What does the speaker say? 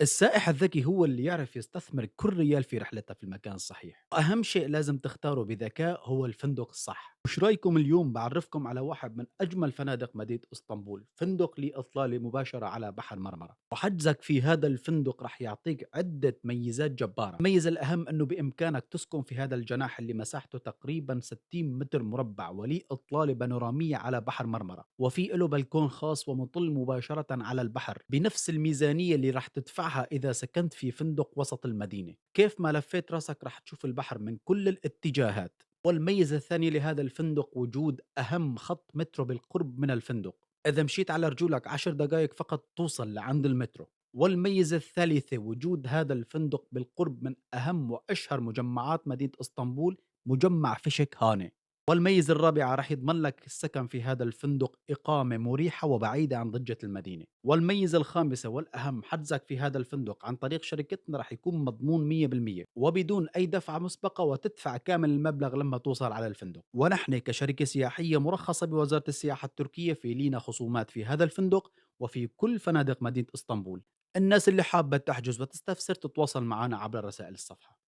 السائح الذكي هو اللي يعرف يستثمر كل ريال في رحلته في المكان الصحيح، وأهم شيء لازم تختاره بذكاء هو الفندق الصح. وش رايكم اليوم بعرفكم على واحد من أجمل فنادق مدينة اسطنبول، فندق ليه إطلالة مباشرة على بحر مرمرة، وحجزك في هذا الفندق رح يعطيك عدة ميزات جبارة. الميزة الأهم أنه بإمكانك تسكن في هذا الجناح اللي مساحته تقريبا 60 متر مربع، وليه إطلالة بانورامية على بحر مرمرة، وفي له بلكون خاص ومطل مباشرة على البحر بنفس الميزانية اللي رح تدفعها إذا سكنت في فندق وسط المدينة. كيف ما لفيت راسك رح تشوف البحر من كل الاتجاهات. والميزة الثانية لهذا الفندق وجود أهم خط مترو بالقرب من الفندق، إذا مشيت على رجولك 10 دقائق فقط توصل لعند المترو. والميزة الثالثة وجود هذا الفندق بالقرب من أهم وأشهر مجمعات مدينة اسطنبول، مجمع فيشك هاني. والميزة الرابعة رح يضمن لك السكن في هذا الفندق إقامة مريحة وبعيدة عن ضجة المدينة. والميزة الخامسة والأهم، حجزك في هذا الفندق عن طريق شركتنا رح يكون مضمون 100% وبدون أي دفعة مسبقة، وتدفع كامل المبلغ لما توصل على الفندق. ونحن كشركة سياحية مرخصة بوزارة السياحة التركية في لينا خصومات في هذا الفندق وفي كل فنادق مدينة اسطنبول. الناس اللي حابة تحجز وتستفسر تتواصل معنا عبر رسائل الصفحة.